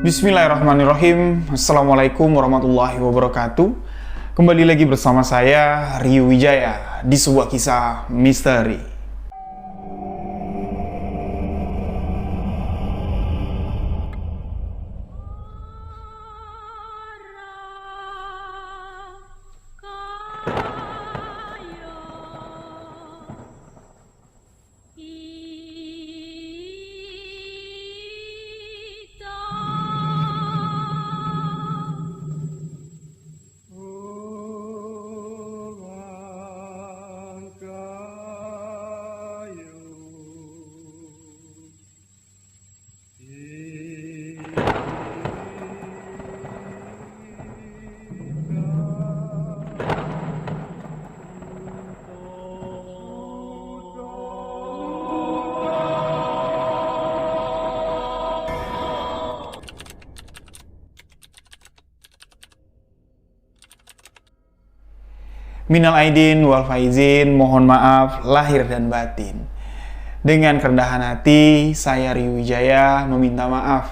Bismillahirrahmanirrahim. Assalamualaikum warahmatullahi wabarakatuh. Kembali lagi bersama saya, Rio Wijaya, di sebuah kisah misteri. Minal aidin wal faizin, mohon maaf lahir dan batin. Dengan kerendahan hati, saya Rio Wijaya meminta maaf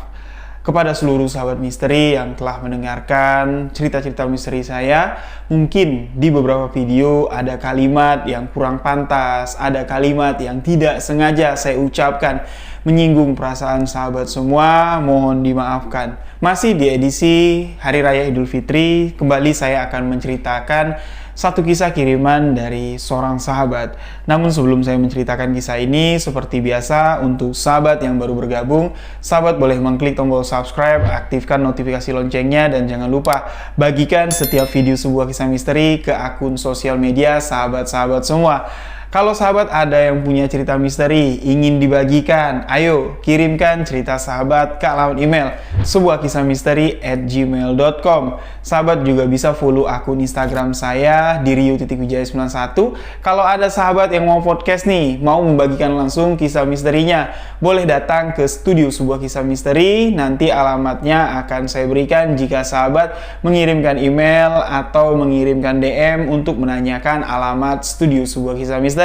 kepada seluruh sahabat misteri yang telah mendengarkan cerita-cerita misteri saya. Mungkin di beberapa video ada kalimat yang kurang pantas, ada kalimat yang tidak sengaja saya ucapkan menyinggung perasaan sahabat semua, mohon dimaafkan. Masih di edisi Hari Raya Idul Fitri, kembali saya akan menceritakan satu kisah kiriman dari seorang sahabat. Namun sebelum saya menceritakan kisah ini, seperti biasa untuk sahabat yang baru bergabung, sahabat boleh mengklik tombol subscribe, aktifkan notifikasi loncengnya, dan jangan lupa bagikan setiap video sebuah kisah misteri ke akun sosial media sahabat-sahabat semua. Kalau sahabat ada yang punya cerita misteri ingin dibagikan, ayo kirimkan cerita sahabat ke alamat email sebuahkisahmisteri@gmail.com. Sahabat juga bisa follow akun Instagram saya di rio.wijaya91. Kalau ada sahabat yang mau podcast nih, mau membagikan langsung kisah misterinya, boleh datang ke studio Sebuah Kisah Misteri. Nanti alamatnya akan saya berikan jika sahabat mengirimkan email atau mengirimkan DM untuk menanyakan alamat studio Sebuah Kisah Misteri.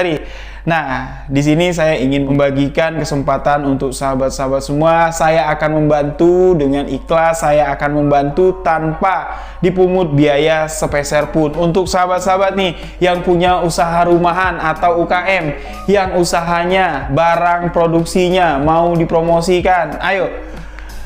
Nah, di sini saya ingin membagikan kesempatan untuk sahabat-sahabat semua. Saya akan membantu dengan ikhlas, saya akan membantu tanpa dipungut biaya sepeser pun. Untuk sahabat-sahabat nih yang punya usaha rumahan atau UKM, yang usahanya barang produksinya mau dipromosikan, ayo.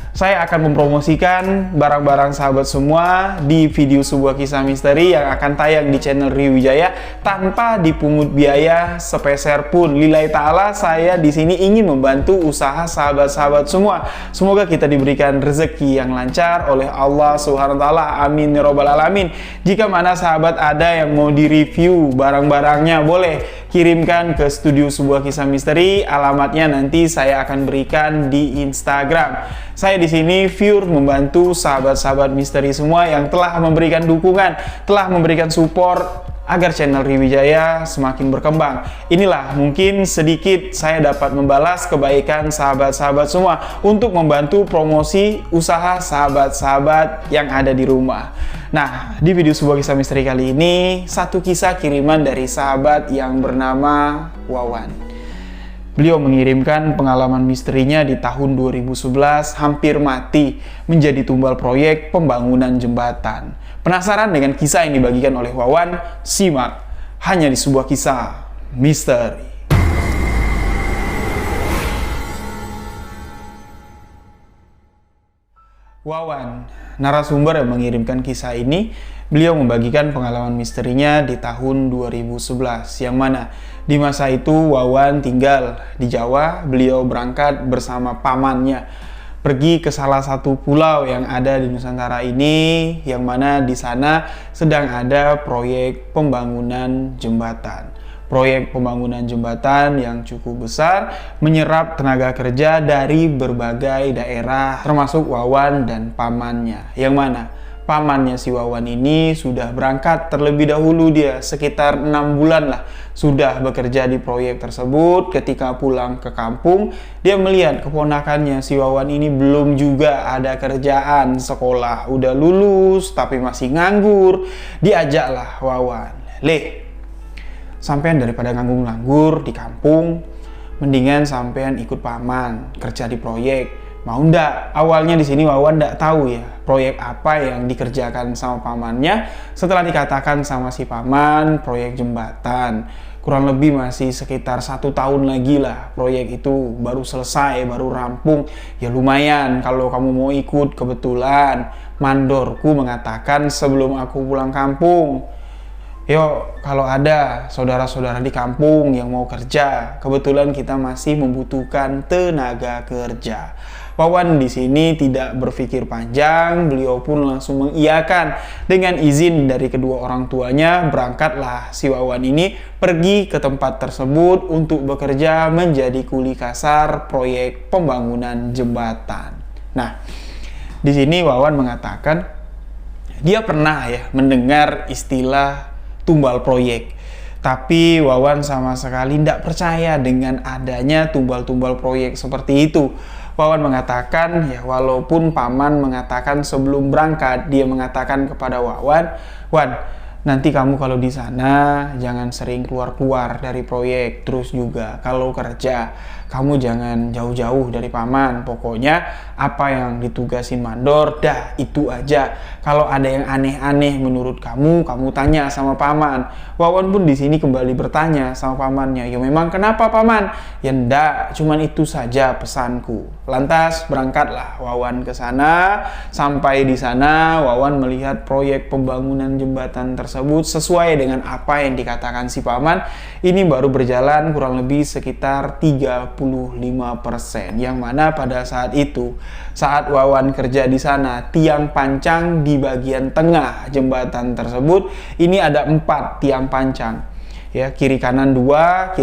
Saya akan mempromosikan barang-barang sahabat semua di video Sebuah Kisah Misteri yang akan tayang di channel Rio Wijaya tanpa dipungut biaya sepeser pun. Lillahi ta'ala, saya di sini ingin membantu usaha sahabat-sahabat semua. Semoga kita diberikan rezeki yang lancar oleh Allah Subhanahu wa taala. Amin ya rabbal alamin. Jika mana sahabat ada yang mau di-review barang-barangnya, boleh kirimkan ke studio Sebuah Kisah Misteri. Alamatnya nanti saya akan berikan di Instagram. Saya di sini pure membantu sahabat-sahabat misteri semua yang telah memberikan dukungan, telah memberikan support agar channel Rio Wijaya semakin berkembang. Inilah mungkin sedikit saya dapat membalas kebaikan sahabat-sahabat semua untuk membantu promosi usaha sahabat-sahabat yang ada di rumah. Nah, di video Sebuah Kisah Misteri kali ini, satu kisah kiriman dari sahabat yang bernama Wawan. Beliau mengirimkan pengalaman misterinya di tahun 2011 hampir mati menjadi tumbal proyek pembangunan jembatan. Penasaran dengan kisah yang dibagikan oleh Wawan? Simak hanya di Sebuah Kisah Misteri. Wawan, narasumber yang mengirimkan kisah ini, beliau membagikan pengalaman misterinya di tahun 2011, yang mana di masa itu Wawan tinggal di Jawa. Beliau berangkat bersama pamannya pergi ke salah satu pulau yang ada di Nusantara ini, yang mana di sana sedang ada proyek pembangunan jembatan. Proyek pembangunan jembatan yang cukup besar, menyerap tenaga kerja dari berbagai daerah, termasuk Wawan dan pamannya. Yang mana pamannya si Wawan ini sudah berangkat terlebih dahulu, dia sekitar 6 bulan lah sudah bekerja di proyek tersebut. Ketika pulang ke kampung, dia melihat keponakannya si Wawan ini belum juga ada kerjaan, sekolah udah lulus tapi masih nganggur. Diajaklah Wawan, sampean daripada nganggur-nganggur di kampung, mendingan sampean ikut paman kerja di proyek. mau ndak. Awalnya di sini Wawan ndak tahu ya proyek apa yang dikerjakan sama pamannya. Setelah dikatakan sama si paman proyek jembatan, kurang lebih masih sekitar 1 tahun lagi lah proyek itu baru selesai, baru rampung. Ya lumayan kalau kamu mau ikut. Kebetulan mandorku mengatakan sebelum aku pulang kampung, yuk kalau ada saudara-saudara di kampung yang mau kerja, kebetulan kita masih membutuhkan tenaga kerja. Wawan di sini tidak berpikir panjang, beliau pun langsung mengiyakan. Dengan izin dari kedua orang tuanya, berangkatlah si Wawan ini pergi ke tempat tersebut untuk bekerja menjadi kuli kasar proyek pembangunan jembatan. Nah, di sini Wawan mengatakan dia pernah ya mendengar istilah tumbal proyek. Tapi Wawan sama sekali tidak percaya dengan adanya tumbal-tumbal proyek seperti itu. Wawan mengatakan, ya walaupun paman mengatakan sebelum berangkat, dia mengatakan kepada Wawan, "Wan, nanti kamu kalau di sana jangan sering keluar-keluar dari proyek. Terus juga kalau kerja, kamu jangan jauh-jauh dari paman. Pokoknya apa yang ditugasin mandor, dah itu aja. Kalau ada yang aneh-aneh menurut kamu, kamu tanya sama paman." Wawan pun di sini kembali bertanya sama pamannya, "Ya memang kenapa paman?" "Ya ndak, cuman itu saja pesanku." Lantas berangkatlah Wawan ke sana. Sampai di sana Wawan melihat proyek pembangunan jembatan tersebut sesuai dengan apa yang dikatakan si paman. Ini baru berjalan kurang lebih sekitar 35%, yang mana pada saat itu, saat Wawan kerja di sana, tiang pancang di bagian tengah jembatan tersebut ini ada 4 tiang pancang. Ya, kiri kanan 2,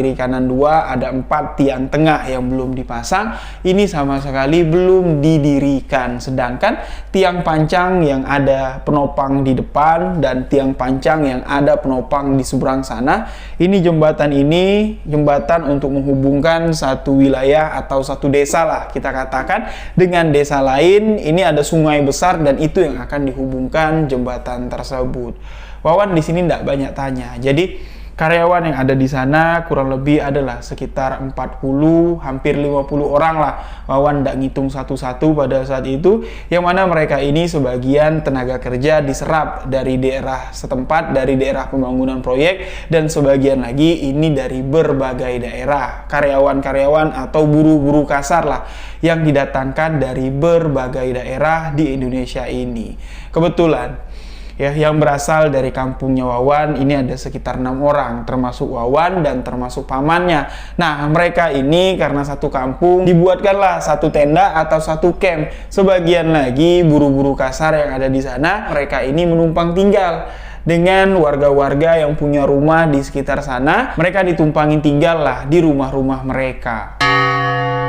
ada 4 tiang tengah yang belum dipasang. Ini sama sekali belum didirikan. Sedangkan tiang pancang yang ada penopang di depan dan tiang pancang yang ada penopang di seberang sana, ini jembatan untuk menghubungkan satu wilayah atau satu desa lah kita katakan dengan desa lain. Ini ada sungai besar dan itu yang akan dihubungkan jembatan tersebut. Wawan di sini tidak banyak tanya. Jadi karyawan yang ada di sana kurang lebih adalah sekitar 40, hampir 50 orang lah. Wawan tidak ngitung satu-satu pada saat itu, yang mana mereka ini sebagian tenaga kerja diserap dari daerah setempat, dari daerah pembangunan proyek, dan sebagian lagi ini dari berbagai daerah. Karyawan-karyawan atau buruh-buruh kasar lah yang didatangkan dari berbagai daerah di Indonesia ini. Kebetulan ya, yang berasal dari kampungnya Wawan ini ada sekitar 6 orang, termasuk Wawan dan termasuk pamannya. Nah, mereka ini karena satu kampung dibuatkanlah satu tenda atau satu camp. Sebagian lagi buruh-buruh kasar yang ada di sana, mereka ini menumpang tinggal dengan warga-warga yang punya rumah di sekitar sana. Mereka ditumpangin tinggal lah di rumah-rumah mereka.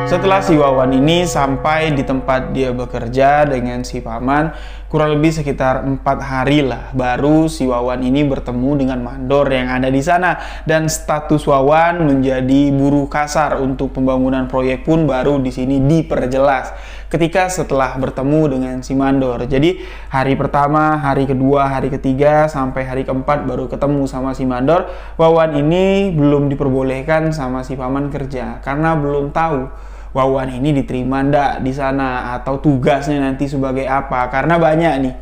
Setelah si Wawan ini sampai di tempat dia bekerja dengan si paman, kurang lebih sekitar 4 hari lah baru si Wawan ini bertemu dengan mandor yang ada di sana, dan status Wawan menjadi buruh kasar untuk pembangunan proyek pun baru di sini diperjelas ketika setelah bertemu dengan si mandor. Jadi hari pertama, hari kedua, hari ketiga sampai hari keempat baru ketemu sama si mandor, Wawan ini belum diperbolehkan sama si paman kerja karena belum tahu Wawan ini diterima ndak di sana atau tugasnya nanti sebagai apa. Karena banyak nih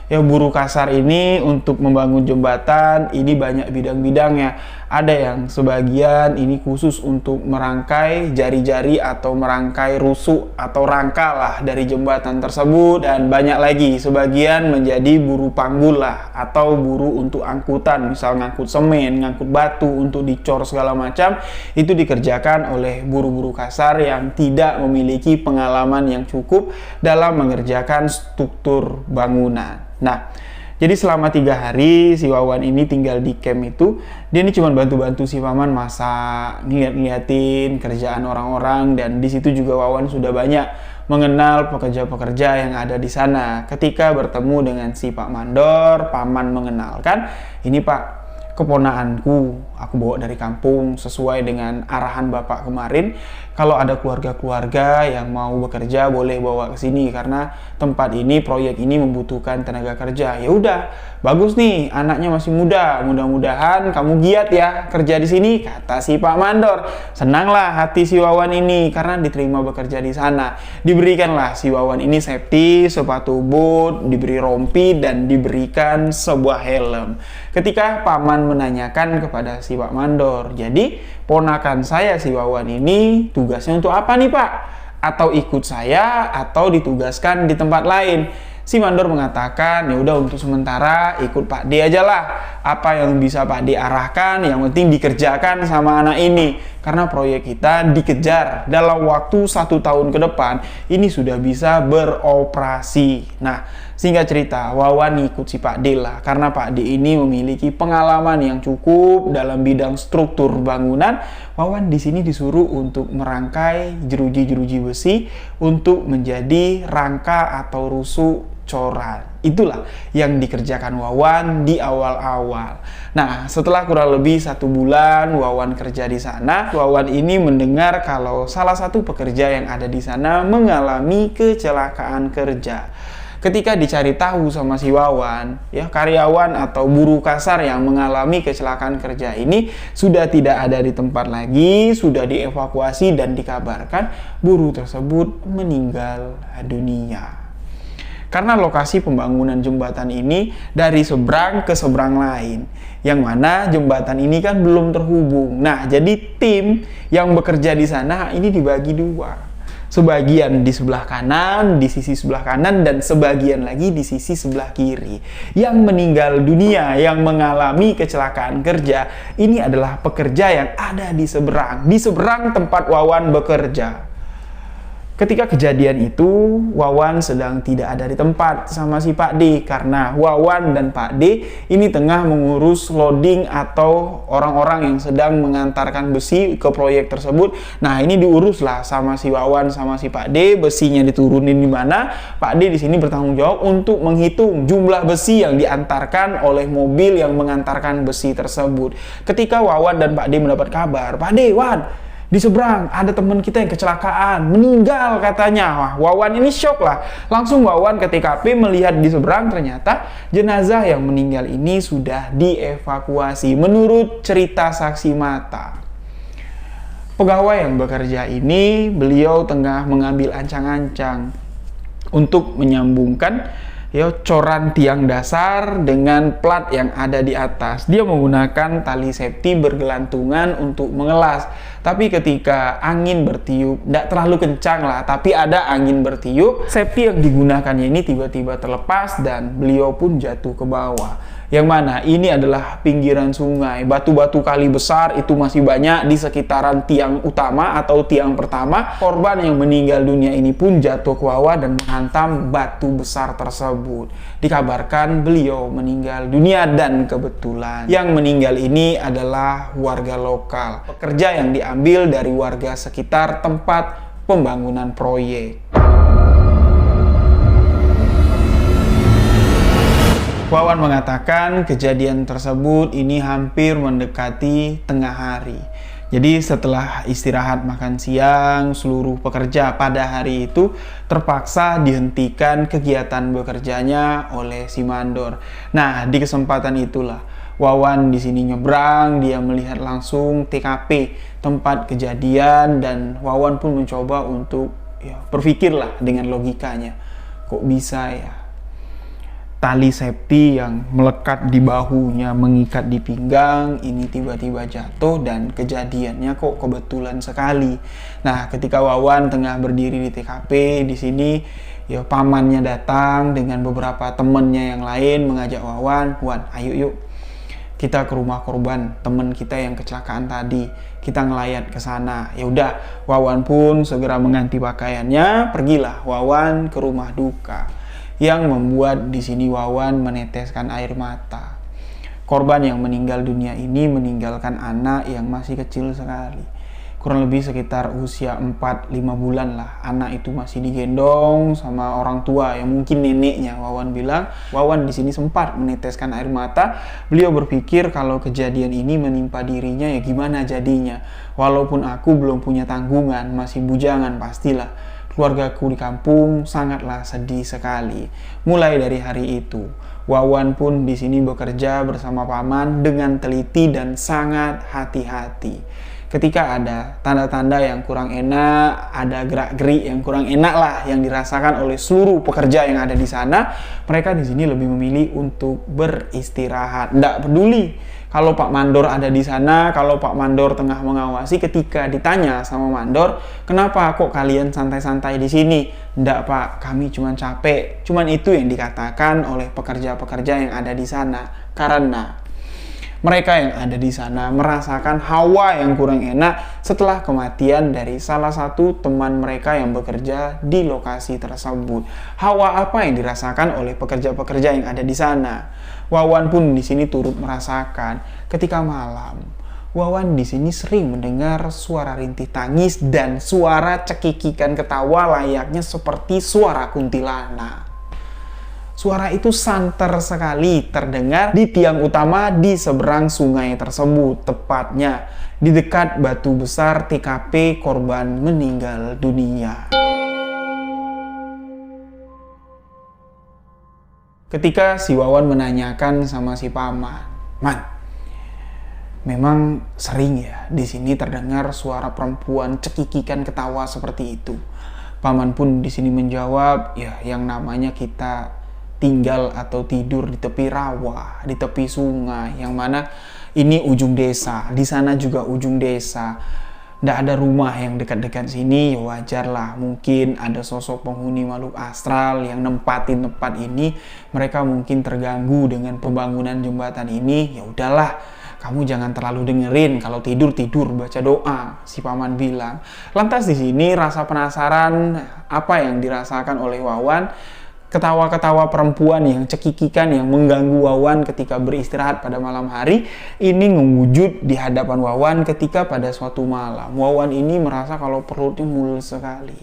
ya buruh kasar ini untuk membangun jembatan ini banyak bidang-bidangnya. Ada yang sebagian ini khusus untuk merangkai jari-jari atau merangkai rusuk atau rangka lah dari jembatan tersebut, dan banyak lagi sebagian menjadi buruh panggul lah atau buruh untuk angkutan, misal ngangkut semen, ngangkut batu untuk dicor segala macam. Itu dikerjakan oleh buruh-buruh kasar yang tidak memiliki pengalaman yang cukup dalam mengerjakan struktur bangunan. Nah, jadi selama 3 hari si Wawan ini tinggal di camp itu, dia ini cuma bantu-bantu si paman masak, ngeliatin kerjaan orang-orang, dan di situ juga Wawan sudah banyak mengenal pekerja-pekerja yang ada di sana. Ketika bertemu dengan si Pak Mandor, paman mengenalkan, "Ini Pak, keponaanku, aku bawa dari kampung sesuai dengan arahan Bapak kemarin. kalau ada keluarga-keluarga yang mau bekerja boleh bawa ke sini karena tempat ini, proyek ini membutuhkan tenaga kerja. Ya udah, bagus nih, anaknya masih muda, mudah-mudahan kamu giat ya kerja di sini, kata si Pak Mandor. Senanglah hati si Wawan ini karena diterima bekerja di sana. Diberikanlah si Wawan ini safety, sepatu boot, diberi rompi, dan diberikan sebuah helm. Ketika paman menanyakan kepada si Pak Mandor, jadi ponakan saya si Wawan ini tugasnya untuk apa nih Pak? Atau ikut saya atau ditugaskan di tempat lain? Si Mandor mengatakan, ya udah untuk sementara ikut Pak D aja lah. Apa yang bisa Pak D arahkan, yang penting dikerjakan sama anak ini. Karena proyek kita dikejar dalam waktu 1 tahun ke depan, ini sudah bisa beroperasi. Nah, singkat cerita, Wawan ikut si Pak D lah. Karena Pak D ini memiliki pengalaman yang cukup dalam bidang struktur bangunan. Wawan di sini disuruh untuk merangkai jeruji-jeruji besi untuk menjadi rangka atau rusuk coran. Itulah yang dikerjakan Wawan di awal-awal. Nah, setelah kurang lebih 1 bulan Wawan kerja di sana, Wawan ini mendengar kalau salah satu pekerja yang ada di sana mengalami kecelakaan kerja. Ketika dicari tahu sama si Wawan, ya karyawan atau buruh kasar yang mengalami kecelakaan kerja ini sudah tidak ada di tempat lagi, sudah dievakuasi dan dikabarkan buruh tersebut meninggal dunia. Karena lokasi pembangunan jembatan ini dari seberang ke seberang lain, yang mana jembatan ini kan belum terhubung. Nah, jadi tim yang bekerja di sana ini dibagi 2. Sebagian di sebelah kanan, di sisi sebelah kanan, dan sebagian lagi di sisi sebelah kiri. Yang meninggal dunia, yang mengalami kecelakaan kerja, ini adalah pekerja yang ada di seberang tempat Wawan bekerja. Ketika kejadian itu, Wawan sedang tidak ada di tempat sama si Pak D karena Wawan dan Pak D ini tengah mengurus loading atau orang-orang yang sedang mengantarkan besi ke proyek tersebut. Nah, ini diuruslah sama si Wawan sama si Pak D, besinya diturunin di mana. Pak D di sini bertanggung jawab untuk menghitung jumlah besi yang diantarkan oleh mobil yang mengantarkan besi tersebut. Ketika Wawan dan Pak D mendapat kabar, "Pak D, Wan, di seberang ada teman kita yang kecelakaan, meninggal," katanya. Wah, Wawan ini shock lah. Langsung Wawan ke TKP melihat di seberang, ternyata jenazah yang meninggal ini sudah dievakuasi menurut cerita saksi mata. Pegawai yang bekerja ini, beliau tengah mengambil ancang-ancang untuk menyambungkan coran tiang dasar dengan plat yang ada di atas. Dia menggunakan tali safety bergelantungan untuk mengelas. Tapi ketika angin bertiup, tidak terlalu kencang lah, tapi ada angin bertiup, safety yang digunakannya ini tiba-tiba terlepas dan beliau pun jatuh ke bawah. Yang mana ini adalah pinggiran sungai, batu-batu kali besar itu masih banyak di sekitaran tiang utama atau tiang pertama. Korban yang meninggal dunia ini pun jatuh ke bawah dan menghantam batu besar tersebut. Dikabarkan beliau meninggal dunia dan kebetulan yang meninggal ini adalah warga lokal, pekerja yang diambil dari warga sekitar tempat pembangunan proyek. Wawan mengatakan kejadian tersebut ini hampir mendekati tengah hari. Jadi setelah istirahat makan siang, seluruh pekerja pada hari itu terpaksa dihentikan kegiatan bekerjanya oleh si Mandor. Nah, di kesempatan itulah Wawan di sini nyebrang, dia melihat langsung TKP tempat kejadian, dan Wawan pun mencoba untuk berpikirlah dengan logikanya. Kok bisa ya? Tali safety yang melekat di bahunya, mengikat di pinggang, ini tiba-tiba jatuh dan kejadiannya kok kebetulan sekali. Nah, ketika Wawan tengah berdiri di TKP, di sini pamannya datang dengan beberapa temennya yang lain mengajak Wawan, "Wan, ayo yuk kita ke rumah korban teman kita yang kecelakaan tadi, kita ngelayat ke sana." Ya udah, Wawan pun segera mengganti pakaiannya, pergilah Wawan ke rumah duka. Yang membuat di sini Wawan meneteskan air mata. Korban yang meninggal dunia ini meninggalkan anak yang masih kecil sekali. kurang lebih sekitar usia 4-5 bulan lah. Anak itu masih digendong sama orang tua yang mungkin neneknya. Wawan bilang, Wawan di sini sempat meneteskan air mata. Beliau berpikir kalau kejadian ini menimpa dirinya ya gimana jadinya. Walaupun aku belum punya tanggungan, masih bujangan pastilah. Keluargaku di kampung sangatlah sedih sekali. Mulai dari hari itu, Wawan pun di sini bekerja bersama paman dengan teliti dan sangat hati-hati. Ketika ada tanda-tanda yang kurang enak, ada gerak-gerik yang kurang enak lah yang dirasakan oleh seluruh pekerja yang ada di sana, mereka di sini lebih memilih untuk beristirahat. Nggak peduli kalau Pak Mandor ada di sana, kalau Pak Mandor tengah mengawasi, ketika ditanya sama Mandor, kenapa kok kalian santai-santai di sini? Nggak Pak, kami cuma capek. Cuman itu yang dikatakan oleh pekerja-pekerja yang ada di sana. Karena mereka yang ada di sana merasakan hawa yang kurang enak setelah kematian dari salah satu teman mereka yang bekerja di lokasi tersebut. Hawa apa yang dirasakan oleh pekerja-pekerja yang ada di sana? Wawan pun di sini turut merasakan ketika malam. Wawan di sini sering mendengar suara rintih tangis dan suara cekikikan ketawa layaknya seperti suara kuntilanak. Suara itu santer sekali terdengar di tiang utama di seberang sungai tersebut, tepatnya di dekat batu besar TKP korban meninggal dunia. Ketika si Wawan menanyakan sama si paman, "Man, memang sering ya di sini terdengar suara perempuan cekikikan ketawa seperti itu?" Paman pun di sini menjawab, "Ya, yang namanya kita tinggal atau tidur di tepi rawa, di tepi sungai, yang mana ini ujung desa, di sana juga ujung desa. Nggak ada rumah yang dekat-dekat sini, ya wajar lah. Mungkin ada sosok penghuni makhluk astral yang nempatin tempat ini. Mereka mungkin terganggu dengan pembangunan jembatan ini. Ya udahlah, kamu jangan terlalu dengerin. Kalau tidur baca doa," si paman bilang. Lantas di sini rasa penasaran apa yang dirasakan oleh Wawan. Ketawa-ketawa perempuan yang cekikikan yang mengganggu Wawan ketika beristirahat pada malam hari ini mewujud di hadapan Wawan ketika pada suatu malam. Wawan ini merasa kalau perutnya mules sekali.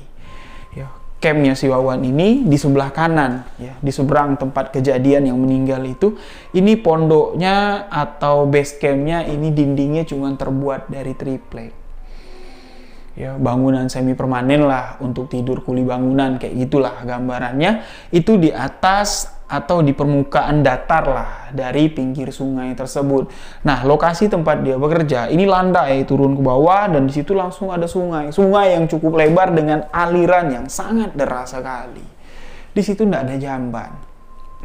Ya, campnya si Wawan ini di sebelah kanan, ya, di seberang tempat kejadian yang meninggal itu. Ini pondoknya atau base campnya ini dindingnya cuma terbuat dari triplek. Ya, bangunan semi permanen lah untuk tidur kuli bangunan, kayak gitulah gambarannya. Itu di atas atau di permukaan datar lah dari pinggir sungai tersebut. Nah, lokasi tempat dia bekerja ini landai turun ke bawah dan di situ langsung ada sungai yang cukup lebar dengan aliran yang sangat deras sekali. Di situ tidak ada jamban.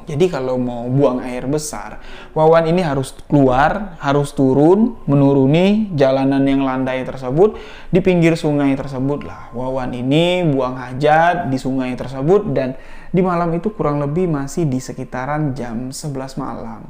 Jadi kalau mau buang air besar, Wawan ini harus keluar, harus turun, menuruni jalanan yang landai tersebut. Di pinggir sungai tersebut lah Wawan ini buang hajat di sungai tersebut, dan di malam itu kurang lebih masih di sekitaran jam 11 malam.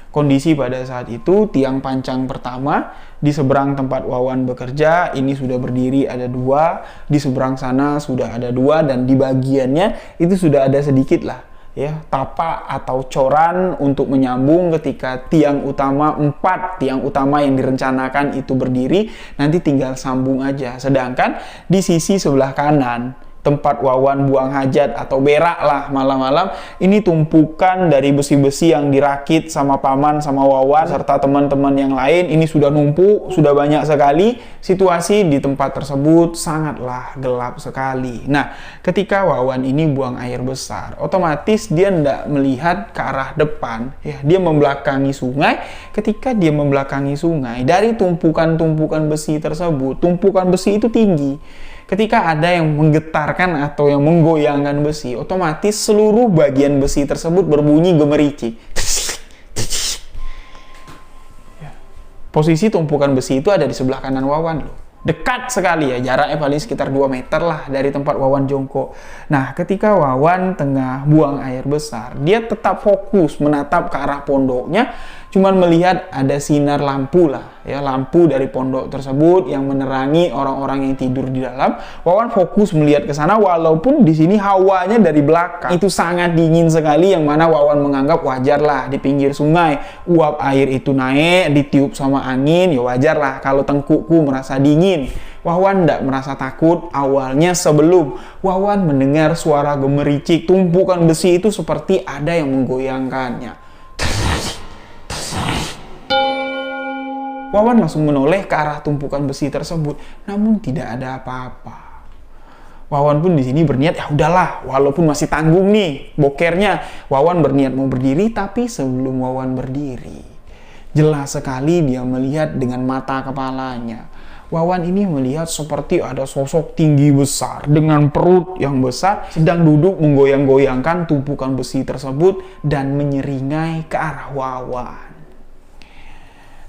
Kondisi pada saat itu tiang pancang pertama di seberang tempat Wawan bekerja ini sudah berdiri ada 2, di seberang sana sudah ada 2, dan di bagiannya itu sudah ada sedikit lah ya tapak atau coran untuk menyambung ketika tiang utama 4 tiang utama yang direncanakan itu berdiri, nanti tinggal sambung aja. Sedangkan di sisi sebelah kanan tempat Wawan buang hajat atau berak lah malam-malam, ini tumpukan dari besi-besi yang dirakit sama paman sama Wawan serta teman-teman yang lain. Ini sudah numpuk, sudah banyak sekali. Situasi di tempat tersebut sangatlah gelap sekali. Nah, ketika Wawan ini buang air besar, otomatis dia tidak melihat ke arah depan, ya, dia membelakangi sungai. Ketika dia membelakangi sungai, dari tumpukan-tumpukan besi tersebut, tumpukan besi itu tinggi. Ketika ada yang menggetarkan atau yang menggoyangkan besi, otomatis seluruh bagian besi tersebut berbunyi gemericik. Posisi tumpukan besi itu ada di sebelah kanan Wawan loh. Dekat sekali ya, jaraknya paling sekitar 2 meter lah dari tempat Wawan jongkok. Nah, ketika Wawan tengah buang air besar, dia tetap fokus menatap ke arah pondoknya, cuman melihat ada sinar lampu lah, ya, lampu dari pondok tersebut yang menerangi orang-orang yang tidur di dalam. Wawan fokus melihat ke sana walaupun di sini hawanya dari belakang itu sangat dingin sekali, yang mana Wawan menganggap wajar lah di pinggir sungai uap air itu naik ditiup sama angin, ya wajar lah kalau tengkukku merasa dingin. Wawan tidak merasa takut awalnya sebelum Wawan mendengar suara gemericik tumpukan besi itu seperti ada yang menggoyangkannya. Wawan langsung menoleh ke arah tumpukan besi tersebut, namun tidak ada apa-apa. Wawan pun di sini berniat, ya udahlah, walaupun masih tanggung nih bokernya, Wawan berniat mau berdiri, tapi sebelum Wawan berdiri, jelas sekali dia melihat dengan mata kepalanya. Wawan ini melihat seperti ada sosok tinggi besar dengan perut yang besar sedang duduk menggoyang-goyangkan tumpukan besi tersebut dan menyeringai ke arah Wawan.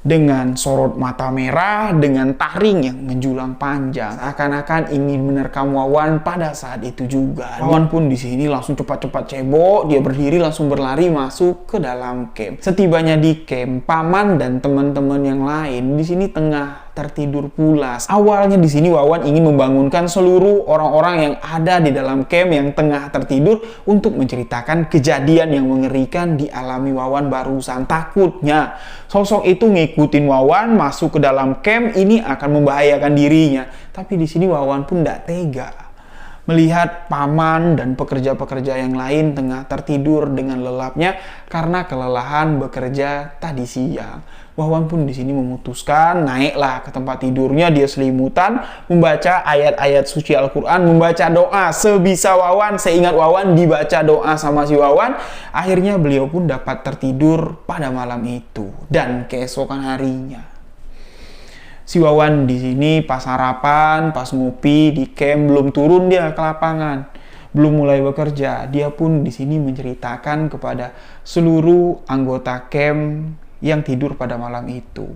Dengan sorot mata merah, dengan taring yang menjulang panjang, seakan-akan ingin menerkam Wawan pada saat itu juga. Wawan pun di sini langsung cepat-cepat cebok, dia berdiri langsung berlari masuk ke dalam camp. Setibanya di camp, Paman dan teman-teman yang lain di sini tengah tertidur pulas. Awalnya di sini Wawan ingin membangunkan seluruh orang-orang yang ada di dalam camp yang tengah tertidur untuk menceritakan kejadian yang mengerikan dialami Wawan barusan. Takutnya sosok itu ngikutin Wawan masuk ke dalam camp, ini akan membahayakan dirinya. Tapi di sini Wawan pun tidak tega melihat Paman dan pekerja-pekerja yang lain tengah tertidur dengan lelapnya karena kelelahan bekerja tadi siang. Wawan pun di sini memutuskan naiklah ke tempat tidurnya, dia selimutan, membaca ayat-ayat suci Al-Quran, membaca doa sebisa Wawan, seingat Wawan dibaca doa sama si Wawan. Akhirnya beliau pun dapat tertidur pada malam itu dan keesokan harinya. Si Wawan di sini pas sarapan, pas ngopi di camp, belum turun dia ke lapangan, belum mulai bekerja. Dia pun di sini menceritakan kepada seluruh anggota camp yang tidur pada malam itu.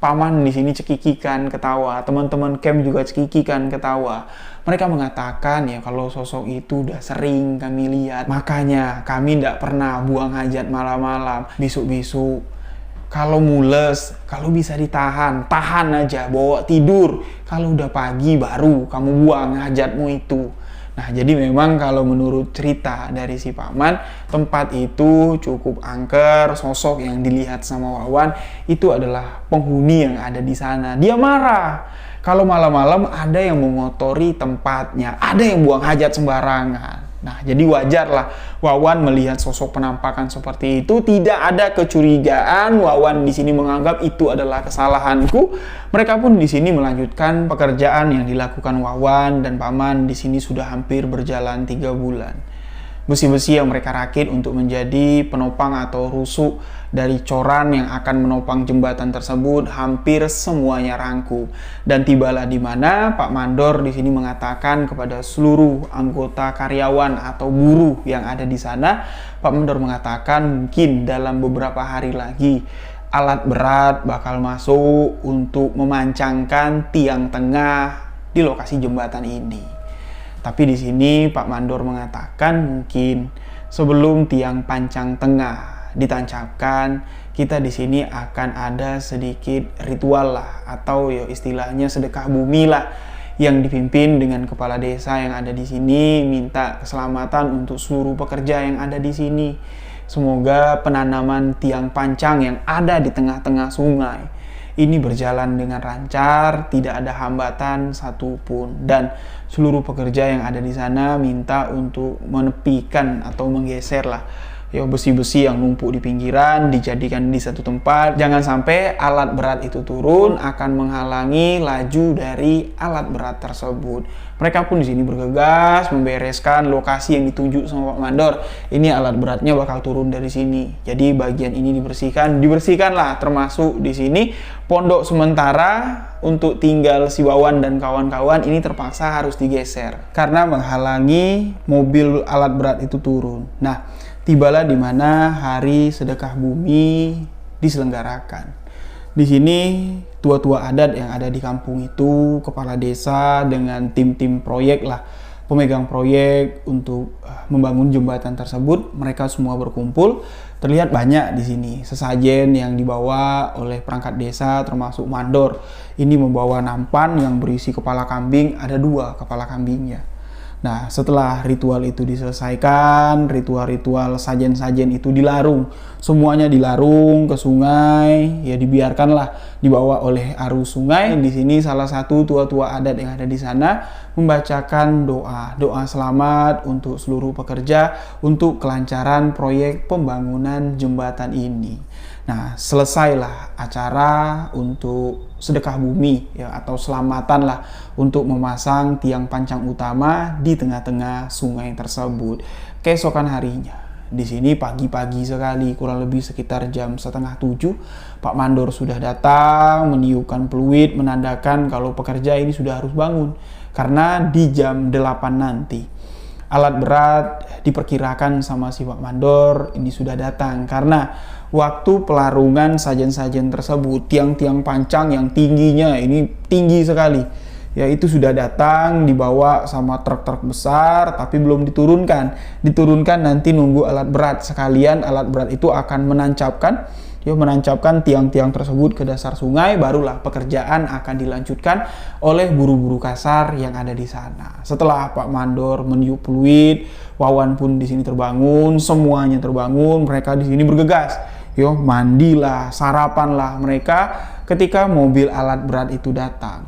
Paman di sini cekikikan ketawa, teman-teman camp juga cekikikan ketawa. Mereka mengatakan ya kalau sosok itu udah sering kami lihat, makanya kami tidak pernah buang hajat malam-malam. Besok-besok kalau mules, kalau bisa ditahan, tahan aja, bawa tidur. Kalau udah pagi baru kamu buang hajatmu itu. Nah, jadi memang kalau menurut cerita dari si Paman, tempat itu cukup angker. Sosok yang dilihat sama Wawan itu adalah penghuni yang ada di sana. Dia marah kalau malam-malam ada yang mengotori tempatnya, ada yang buang hajat sembarangan. Nah, jadi wajarlah Wawan melihat sosok penampakan seperti itu. Tidak ada kecurigaan. Wawan di sini menganggap itu adalah kesalahanku. Mereka pun di sini melanjutkan pekerjaan yang dilakukan Wawan dan Paman di sini sudah hampir berjalan 3 bulan. Besi-besi yang mereka rakit untuk menjadi penopang atau rusuk dari coran yang akan menopang jembatan tersebut hampir semuanya rampung. Dan tibalah di mana Pak Mandor di sini mengatakan kepada seluruh anggota karyawan atau buruh yang ada di sana, Pak Mandor mengatakan mungkin dalam beberapa hari lagi alat berat bakal masuk untuk memancangkan tiang tengah di lokasi jembatan ini. Tapi di sini Pak Mandor mengatakan mungkin sebelum tiang pancang tengah ditancapkan, kita di sini akan ada sedikit ritual lah, atau ya istilahnya sedekah bumi lah, yang dipimpin dengan kepala desa yang ada di sini, minta keselamatan untuk seluruh pekerja yang ada di sini. Semoga penanaman tiang pancang yang ada di tengah-tengah sungai ini berjalan dengan lancar, tidak ada hambatan satupun, dan seluruh pekerja yang ada di sana minta untuk menepikan atau menggeser lah ya besi-besi yang numpuk di pinggiran, dijadikan di satu tempat. Jangan sampai alat berat itu turun akan menghalangi laju dari alat berat tersebut. Mereka pun di sini bergegas membereskan lokasi yang ditunjuk sama Pak Mandor. Ini alat beratnya bakal turun dari sini. Jadi bagian ini dibersihkanlah, termasuk di sini pondok sementara untuk tinggal si Wawan dan kawan-kawan ini terpaksa harus digeser karena menghalangi mobil alat berat itu turun. Nah, tibalah di mana hari sedekah bumi diselenggarakan. Di sini tua-tua adat yang ada di kampung itu, kepala desa dengan tim-tim proyek lah, pemegang proyek untuk membangun jembatan tersebut, mereka semua berkumpul. Terlihat banyak di sini sesajen yang dibawa oleh perangkat desa termasuk Mandor. Ini membawa nampan yang berisi kepala kambing, ada 2 kepala kambingnya. Nah, setelah ritual itu diselesaikan, ritual-ritual sajen-sajen itu dilarung. Semuanya dilarung ke sungai, ya dibiarkanlah dibawa oleh arus sungai. Di sini salah satu tua-tua adat yang ada di sana membacakan doa selamat untuk seluruh pekerja untuk kelancaran proyek pembangunan jembatan ini. Nah, selesailah acara untuk sedekah bumi ya, atau selamatan lah untuk memasang tiang pancang utama di tengah-tengah sungai tersebut. Keesokan harinya, di sini pagi-pagi sekali, kurang lebih sekitar jam 6:30, Pak Mandor sudah datang meniupkan peluit menandakan kalau pekerja ini sudah harus bangun karena di jam 8 nanti alat berat diperkirakan sama si Pak Mandor ini sudah datang karena waktu pelarungan sajen-sajen tersebut, tiang-tiang pancang yang tingginya ini tinggi sekali ya, itu sudah datang dibawa sama truk-truk besar tapi belum diturunkan nanti nunggu alat berat sekalian. Alat berat itu akan menancapkan tiang-tiang tersebut ke dasar sungai, barulah pekerjaan akan dilanjutkan oleh buru-buru kasar yang ada di sana. Setelah Pak Mandor meniup peluit, Wawan pun di sini terbangun, semuanya terbangun, mereka di sini bergegas. Mandilah, sarapanlah mereka ketika mobil alat berat itu datang.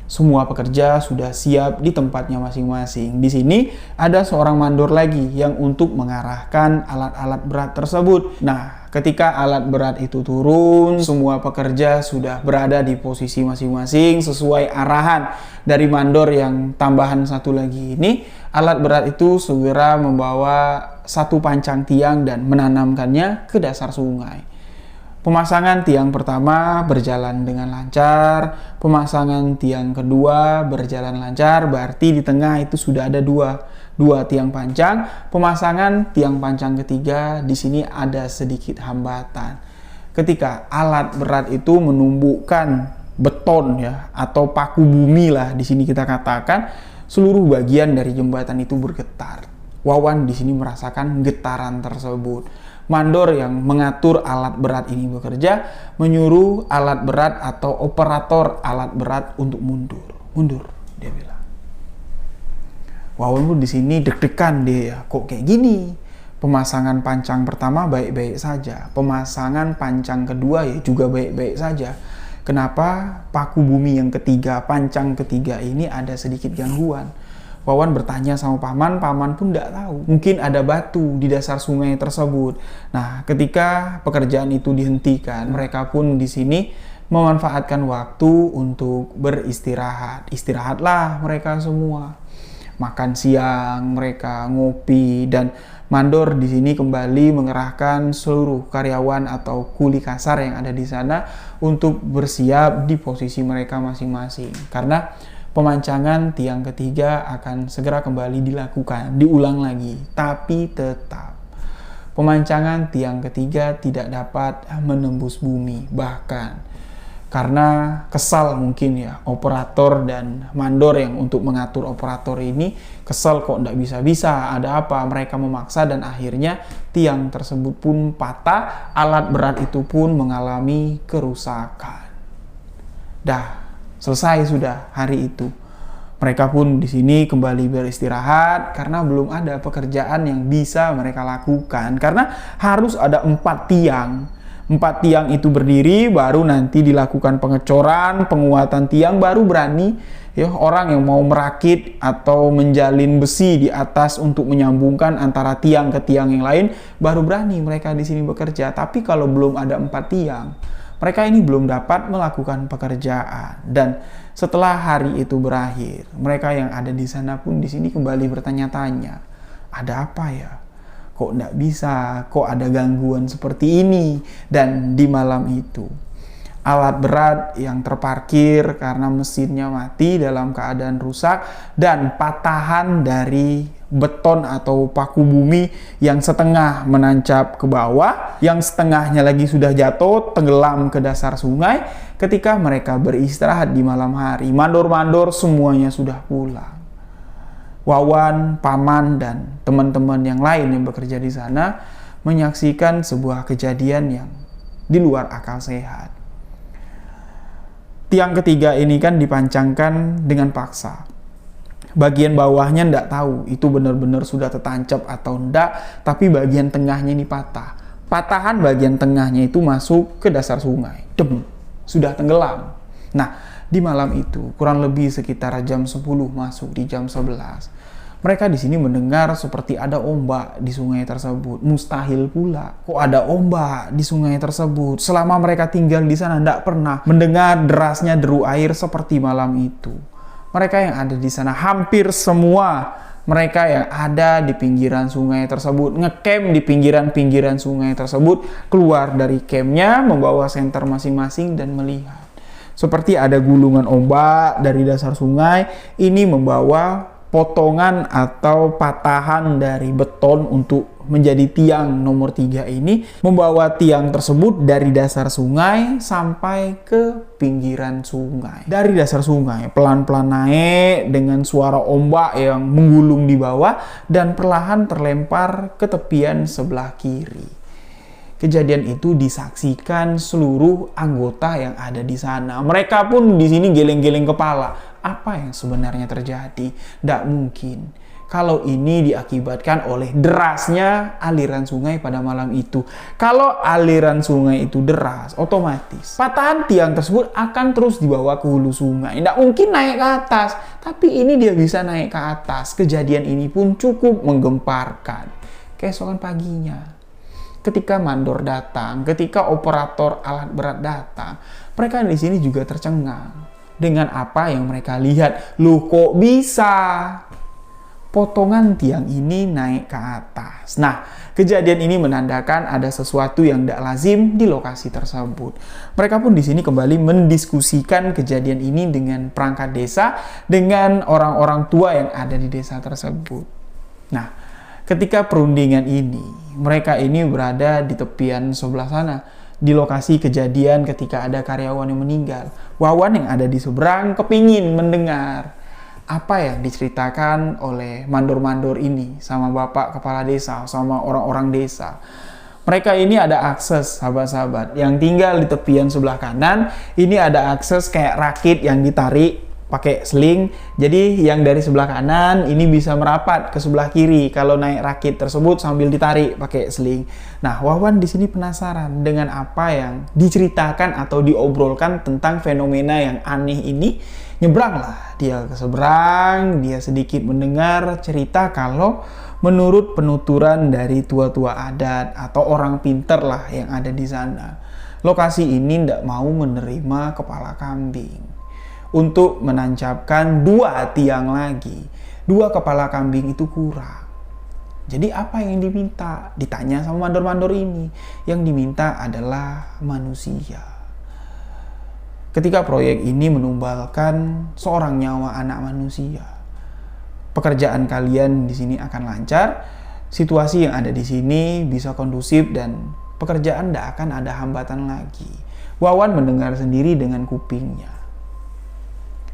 Semua pekerja sudah siap di tempatnya masing-masing. Di sini ada seorang mandor lagi yang untuk mengarahkan alat-alat berat tersebut. Nah, ketika alat berat itu turun, semua pekerja sudah berada di posisi masing-masing sesuai arahan dari mandor yang tambahan satu lagi ini. Alat berat itu segera membawa satu pancang tiang dan menanamkannya ke dasar sungai. Pemasangan tiang pertama berjalan dengan lancar, pemasangan tiang kedua berjalan lancar, berarti di tengah itu sudah ada dua tiang pancang. Pemasangan tiang pancang ketiga di sini ada sedikit hambatan. Ketika alat berat itu menumbuhkan beton ya atau paku bumi lah di sini kita katakan, seluruh bagian dari jembatan itu bergetar. Wawan di sini merasakan getaran tersebut. Mandor yang mengatur alat berat ini bekerja menyuruh alat berat atau operator alat berat untuk mundur, dia bilang. Wawan pun di sini deg-degan dia, kok kayak gini? Pemasangan pancang pertama baik-baik saja, pemasangan pancang kedua ya juga baik-baik saja. Kenapa paku bumi yang ketiga, pancang ketiga ini ada sedikit gangguan? Wawan bertanya sama paman pun tidak tahu. Mungkin ada batu di dasar sungai tersebut. Nah, ketika pekerjaan itu dihentikan, mereka pun di sini memanfaatkan waktu untuk beristirahat. Istirahatlah mereka semua. Makan siang, mereka ngopi, dan mandor di sini kembali mengerahkan seluruh karyawan atau kuli kasar yang ada di sana untuk bersiap di posisi mereka masing-masing. Karena pemancangan tiang ketiga akan segera kembali dilakukan, diulang lagi. Tapi tetap, pemancangan tiang ketiga tidak dapat menembus bumi. Bahkan, karena kesal mungkin ya, operator dan mandor yang untuk mengatur operator ini, kesal kok tidak bisa-bisa, ada apa? Mereka memaksa dan akhirnya tiang tersebut pun patah, alat berat itu pun mengalami kerusakan. Selesai sudah hari itu. Mereka pun di sini kembali beristirahat karena belum ada pekerjaan yang bisa mereka lakukan. Karena harus ada 4 tiang. 4 tiang itu berdiri, baru nanti dilakukan pengecoran, penguatan tiang, baru berani ya orang yang mau merakit atau menjalin besi di atas untuk menyambungkan antara tiang ke tiang yang lain, baru berani mereka di sini bekerja. Tapi kalau belum ada 4 tiang, mereka ini belum dapat melakukan pekerjaan. Dan setelah hari itu berakhir, mereka yang ada di sana pun di sini kembali bertanya-tanya, ada apa ya? Kok tidak bisa? Kok ada gangguan seperti ini? Dan di malam itu, alat berat yang terparkir karena mesinnya mati dalam keadaan rusak dan patahan dari beton atau paku bumi yang setengah menancap ke bawah, yang setengahnya lagi sudah jatuh tenggelam ke dasar sungai. Ketika mereka beristirahat di malam hari, mandor-mandor semuanya sudah pulang. Wawan, paman, dan teman-teman yang lain yang bekerja di sana menyaksikan sebuah kejadian yang di luar akal sehat. Tiang ketiga ini kan dipancangkan dengan paksa. Bagian bawahnya ndak tahu itu benar-benar sudah tertancap atau ndak, tapi bagian tengahnya ini patah. Patahan bagian tengahnya itu masuk ke dasar sungai. Sudah tenggelam. Nah, di malam itu kurang lebih sekitar jam 10 masuk di jam 11. Mereka di sini mendengar seperti ada ombak di sungai tersebut. Mustahil pula kok ada ombak di sungai tersebut. Selama mereka tinggal di sana ndak pernah mendengar derasnya deru air seperti malam itu. Mereka yang ada di sana hampir semua mereka yang ada di pinggiran sungai tersebut, ngecamp di pinggiran-pinggiran sungai tersebut, keluar dari campnya membawa senter masing-masing dan melihat. Seperti ada gulungan ombak dari dasar sungai, ini membawa potongan atau patahan dari beton untuk menjadi tiang nomor 3 ini, membawa tiang tersebut dari dasar sungai sampai ke pinggiran sungai. Dari dasar sungai pelan-pelan naik dengan suara ombak yang menggulung di bawah dan perlahan terlempar ke tepian sebelah kiri. Kejadian itu disaksikan seluruh anggota yang ada di sana. Mereka pun di sini geleng-geleng kepala. Apa yang sebenarnya terjadi? Tidak mungkin. Kalau ini diakibatkan oleh derasnya aliran sungai pada malam itu. Kalau aliran sungai itu deras, otomatis patahan tiang tersebut akan terus dibawa ke hulu sungai. Tidak mungkin naik ke atas. Tapi ini dia bisa naik ke atas. Kejadian ini pun cukup menggemparkan. Keesokan paginya, ketika mandor datang, ketika operator alat berat datang, mereka di sini juga tercengang dengan apa yang mereka lihat. Loh, kok bisa potongan tiang ini naik ke atas? Nah, kejadian ini menandakan ada sesuatu yang tidak lazim di lokasi tersebut. Mereka pun di sini kembali mendiskusikan kejadian ini dengan perangkat desa, dengan orang-orang tua yang ada di desa tersebut. Nah, ketika perundingan ini, mereka ini berada di tepian sebelah sana, di lokasi kejadian ketika ada karyawan yang meninggal. Wawan yang ada di seberang kepingin mendengar apa yang diceritakan oleh mandor-mandor ini sama bapak kepala desa, sama orang-orang desa. Mereka ini ada akses, sahabat-sahabat, yang tinggal di tepian sebelah kanan. Ini ada akses kayak rakit yang ditarik pakai seling. Jadi yang dari sebelah kanan ini bisa merapat ke sebelah kiri kalau naik rakit tersebut sambil ditarik pakai seling. Nah, Wawan di sini penasaran dengan apa yang diceritakan atau diobrolkan tentang fenomena yang aneh ini. Nyebranglah dia ke seberang, dia sedikit mendengar cerita kalau menurut penuturan dari tua-tua adat atau orang pinter lah yang ada di sana, lokasi ini tidak mau menerima kepala kambing untuk menancapkan 2 tiang lagi. 2 kepala kambing itu kurang. Jadi apa yang diminta? Ditanya sama mandor-mandor ini. Yang diminta adalah manusia. Ketika proyek ini menumbalkan seorang nyawa anak manusia, pekerjaan kalian di sini akan lancar, situasi yang ada di sini bisa kondusif dan pekerjaan tidak akan ada hambatan lagi. Wawan mendengar sendiri dengan kupingnya.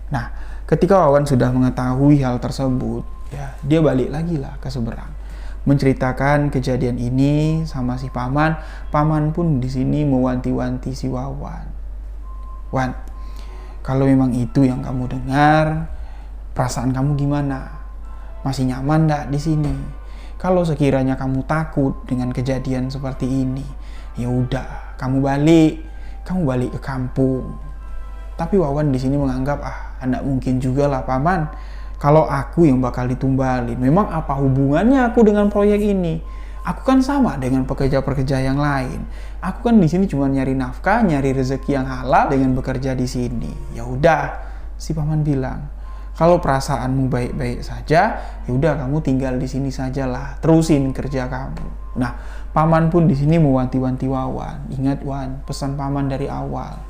Nah, ketika Wawan sudah mengetahui hal tersebut, ya, dia balik lagi lah ke seberang, menceritakan kejadian ini sama si paman. Paman pun di sini mewanti-wanti si Wawan. Wan, kalau memang itu yang kamu dengar, perasaan kamu gimana? Masih nyaman nggak di sini? Kalau sekiranya kamu takut dengan kejadian seperti ini, ya udah, kamu balik ke kampung. Tapi Wawan di sini menganggap, enggak mungkin juga lah paman, kalau aku yang bakal ditumbalin. Memang apa hubungannya aku dengan proyek ini? Aku kan sama dengan pekerja-pekerja yang lain. Aku kan di sini cuma nyari nafkah, nyari rezeki yang halal dengan bekerja di sini. Ya udah, si paman bilang, kalau perasaanmu baik-baik saja, ya udah kamu tinggal di sini sajalah, terusin kerja kamu. Nah, paman pun di sini mewanti-wanti Wawan. Ingat Wan, pesan paman dari awal.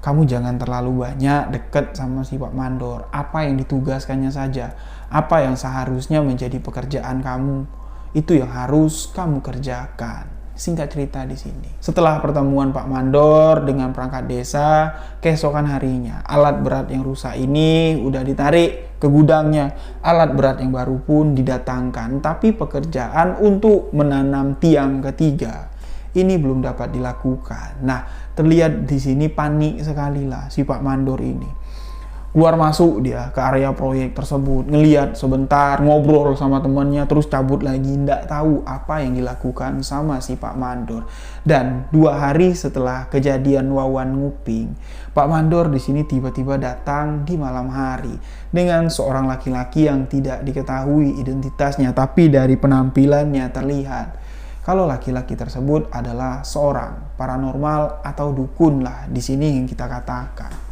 Kamu jangan terlalu banyak deket sama si Pak Mandor. Apa yang ditugaskannya saja. Apa yang seharusnya menjadi pekerjaan kamu, itu yang harus kamu kerjakan. Singkat cerita di sini. Setelah pertemuan Pak Mandor dengan perangkat desa, keesokan harinya, alat berat yang rusak ini udah ditarik ke gudangnya. Alat berat yang baru pun didatangkan, tapi pekerjaan untuk menanam tiang ketiga ini belum dapat dilakukan. Nah, terlihat di sini panik sekali lah si Pak Mandor ini. Keluar masuk dia ke area proyek tersebut, ngeliat sebentar, ngobrol sama temannya, terus cabut lagi. Nggak tahu apa yang dilakukan sama si Pak Mandor. Dan 2 hari setelah kejadian Wawan nguping, Pak Mandor di sini tiba-tiba datang di malam hari dengan seorang laki-laki yang tidak diketahui identitasnya, tapi dari penampilannya terlihat kalau laki-laki tersebut adalah seorang paranormal atau dukun lah di sini yang kita katakan.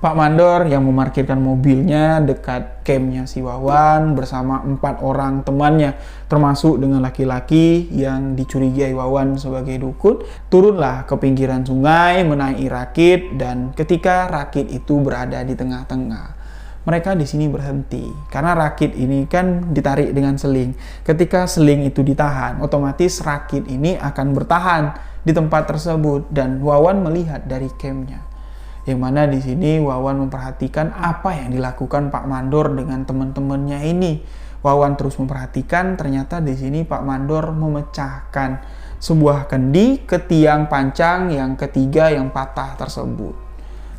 Pak Mandor yang memarkirkan mobilnya dekat campnya si Wawan bersama 4 orang temannya, termasuk dengan laki-laki yang dicurigai Wawan sebagai dukun, turunlah ke pinggiran sungai menaiki rakit, dan ketika rakit itu berada di tengah-tengah, mereka di sini berhenti karena rakit ini kan ditarik dengan seling. Ketika seling itu ditahan, otomatis rakit ini akan bertahan di tempat tersebut, dan Wawan melihat dari campnya. Yang mana di sini Wawan memperhatikan apa yang dilakukan Pak Mandor dengan teman-temannya ini. Wawan terus memperhatikan, ternyata di sini Pak Mandor memecahkan sebuah kendi ke tiang pancang yang ketiga yang patah tersebut.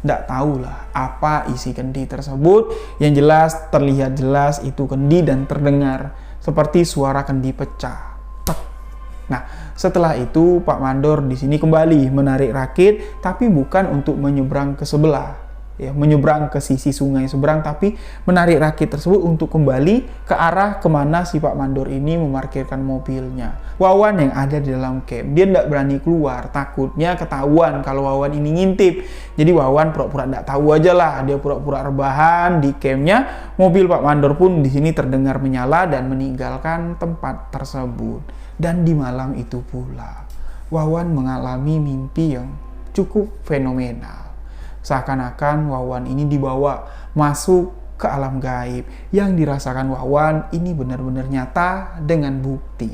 Nggak tahulah apa isi kendi tersebut. Yang jelas, terlihat jelas itu kendi dan terdengar seperti suara kendi pecah. Nah, setelah itu Pak Mandor di sini kembali menarik rakit, tapi bukan untuk menyeberang ke sebelah, ya, menyeberang ke sisi sungai seberang, tapi menarik rakit tersebut untuk kembali ke arah kemana si Pak Mandor ini memarkirkan mobilnya. Wawan yang ada di dalam camp, dia tidak berani keluar, takutnya ketahuan kalau Wawan ini ngintip. Jadi Wawan pura-pura tidak tahu aja lah, dia pura-pura rebahan di campnya. Mobil Pak Mandor pun di sini terdengar menyala dan meninggalkan tempat tersebut. Dan di malam itu pula, Wawan mengalami mimpi yang cukup fenomenal. Seakan-akan Wawan ini dibawa masuk ke alam gaib. Yang dirasakan Wawan ini benar-benar nyata dengan bukti.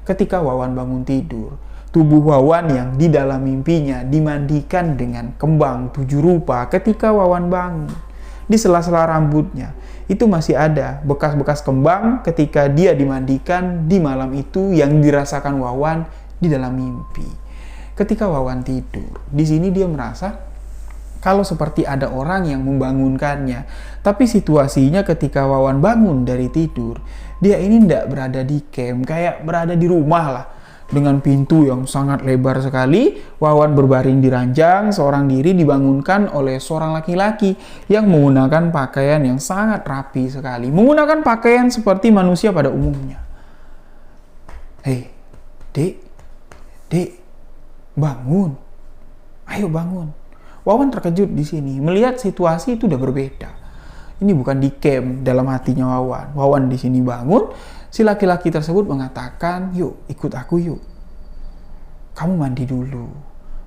Ketika Wawan bangun tidur, tubuh Wawan yang di dalam mimpinya dimandikan dengan kembang 7 rupa. Ketika Wawan bangun, di sela-sela rambutnya itu masih ada bekas-bekas kembang ketika dia dimandikan di malam itu yang dirasakan Wawan di dalam mimpi. Ketika Wawan tidur, di sini dia merasa kalau seperti ada orang yang membangunkannya. Tapi situasinya ketika Wawan bangun dari tidur, dia ini tidak berada di camp, kayak berada di rumah lah. Dengan pintu yang sangat lebar sekali, Wawan berbaring di ranjang, seorang diri dibangunkan oleh seorang laki-laki yang menggunakan pakaian yang sangat rapi sekali. Menggunakan pakaian seperti manusia pada umumnya. Hei, dek, bangun. Ayo bangun. Wawan terkejut di sini, melihat situasi itu udah berbeda. Ini bukan di camp dalam hatinya Wawan. Wawan di sini bangun, si laki-laki tersebut mengatakan, yuk ikut aku yuk. Kamu mandi dulu,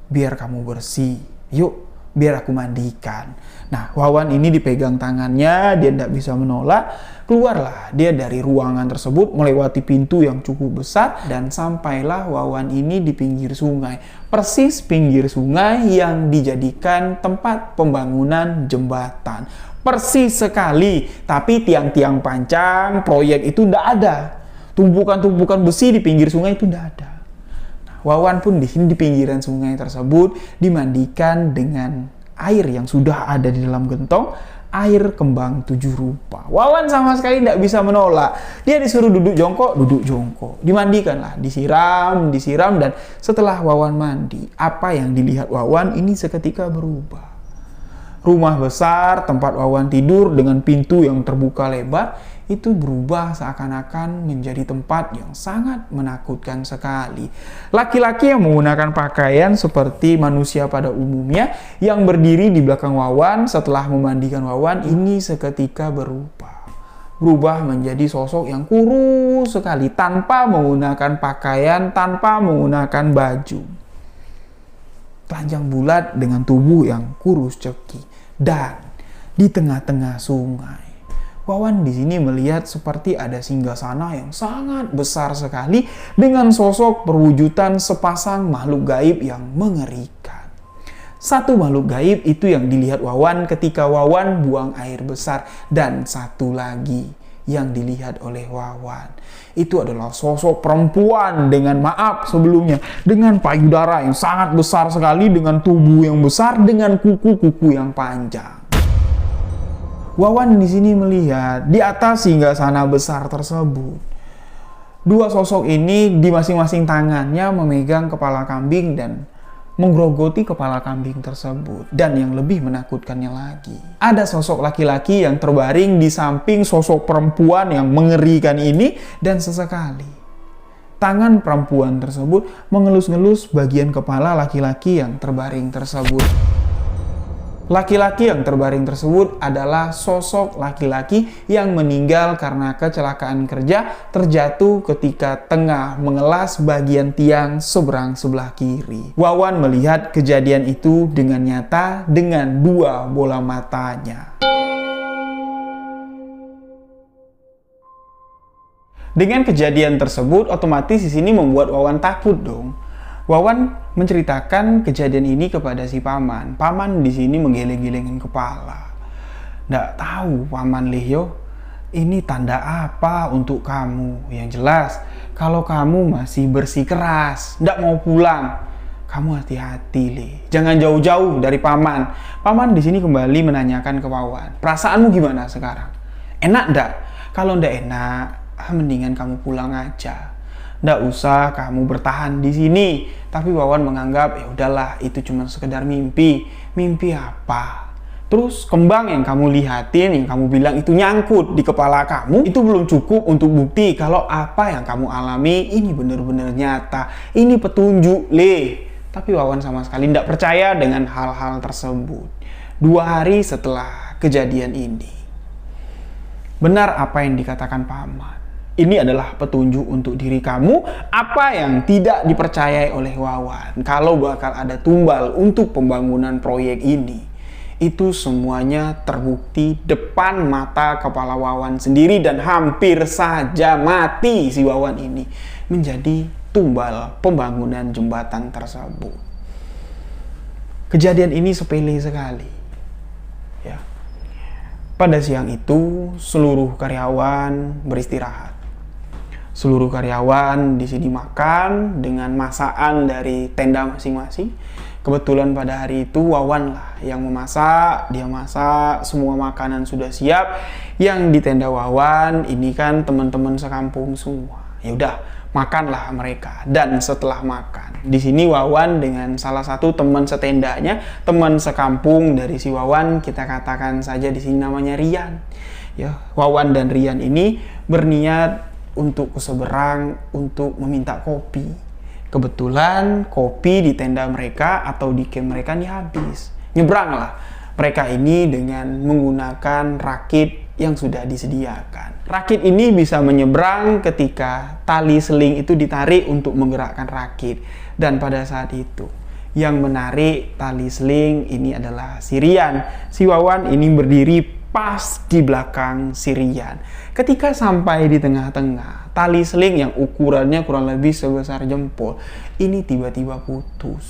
biar kamu bersih. Yuk, biar aku mandikan. Nah, Wawan ini dipegang tangannya, dia tidak bisa menolak. Keluarlah dia dari ruangan tersebut, melewati pintu yang cukup besar, dan sampailah Wawan ini di pinggir sungai. Persis pinggir sungai yang dijadikan tempat pembangunan jembatan. Persis sekali, tapi tiang-tiang pancang, proyek itu tidak ada. Tumpukan-tumpukan besi di pinggir sungai itu tidak ada. Nah, Wawan pun di sini di pinggiran sungai tersebut dimandikan dengan air yang sudah ada di dalam gentong, air kembang 7 rupa. Wawan sama sekali tidak bisa menolak. Dia disuruh duduk jongkok. Dimandikanlah, disiram, dan setelah Wawan mandi, apa yang dilihat Wawan ini seketika berubah. Rumah besar tempat Wawan tidur dengan pintu yang terbuka lebar itu berubah seakan-akan menjadi tempat yang sangat menakutkan sekali. Laki-laki yang menggunakan pakaian seperti manusia pada umumnya yang berdiri di belakang Wawan setelah memandikan Wawan ini seketika berubah menjadi sosok yang kurus sekali, tanpa menggunakan pakaian, tanpa menggunakan baju. Telanjang bulat dengan tubuh yang kurus cekik. Dan di tengah-tengah sungai, Wawan di sini melihat seperti ada singgasana yang sangat besar sekali dengan sosok perwujudan sepasang makhluk gaib yang mengerikan. Satu makhluk gaib itu yang dilihat Wawan ketika Wawan buang air besar, dan satu lagi yang dilihat oleh Wawan itu adalah sosok perempuan dengan dengan payudara yang sangat besar sekali, dengan tubuh yang besar, dengan kuku-kuku yang panjang. Wawan di sini melihat di atas singgah-sana besar tersebut, dua sosok ini di masing-masing tangannya memegang kepala kambing dan menggerogoti kepala kambing tersebut. Dan yang lebih menakutkannya lagi, ada sosok laki-laki yang terbaring di samping sosok perempuan yang mengerikan ini, dan sesekali tangan perempuan tersebut mengelus-ngelus bagian kepala laki-laki yang terbaring tersebut. Laki-laki yang terbaring tersebut adalah sosok laki-laki yang meninggal karena kecelakaan kerja terjatuh ketika tengah mengelas bagian tiang seberang sebelah kiri. Wawan melihat kejadian itu dengan nyata dengan dua bola matanya. Dengan kejadian tersebut, otomatis di sini membuat Wawan takut dong. Wawan menceritakan kejadian ini kepada si paman. Paman di sini menggeleng-gelengin kepala. Nggak tahu paman Leo, ini tanda apa untuk kamu? Yang jelas, kalau kamu masih bersikeras, nggak mau pulang, kamu hati-hati Le. Jangan jauh-jauh dari paman. Paman di sini kembali menanyakan ke Wawan, perasaanmu gimana sekarang? Enak nggak? Kalau nggak enak, mendingan kamu pulang aja. Nggak usah kamu bertahan di sini. Tapi Wawan menganggap ya udahlah, itu cuma sekedar mimpi. Mimpi apa? Terus kembang yang kamu lihatin, yang kamu bilang itu nyangkut di kepala kamu, itu belum cukup untuk bukti kalau apa yang kamu alami ini benar-benar nyata. Ini petunjuk Le. Tapi Wawan sama sekali tidak percaya dengan hal-hal tersebut. 2 hari setelah kejadian ini, benar apa yang dikatakan paman. Ini adalah petunjuk untuk diri kamu, apa yang tidak dipercayai oleh Wawan. Kalau bakal ada tumbal untuk pembangunan proyek ini, itu semuanya terbukti depan mata kepala Wawan sendiri, dan hampir saja mati si Wawan ini menjadi tumbal pembangunan jembatan tersebut. Kejadian ini sepele sekali. Ya. Pada siang itu, seluruh karyawan beristirahat. Seluruh karyawan di sini makan dengan masakan dari tenda masing-masing. Kebetulan pada hari itu Wawan lah yang memasak, dia masak, semua makanan sudah siap. Yang di tenda Wawan ini kan teman-teman sekampung semua. Ya udah, makanlah mereka. Dan setelah makan, di sini Wawan dengan salah satu teman setendanya, teman sekampung dari si Wawan, kita katakan saja di sini namanya Rian. Ya, Wawan dan Rian ini berniat untuk ke seberang untuk meminta kopi. Kebetulan kopi di tenda mereka atau di camp mereka ini habis. Nyebranglah mereka ini dengan menggunakan rakit yang sudah disediakan. Rakit ini bisa menyeberang ketika tali seling itu ditarik untuk menggerakkan rakit. Dan pada saat itu yang menarik tali seling ini adalah si Rian. Si Wawan ini berdiri pas di belakang si Rian. Ketika sampai di tengah-tengah, tali seling yang ukurannya kurang lebih sebesar jempol ini tiba-tiba putus.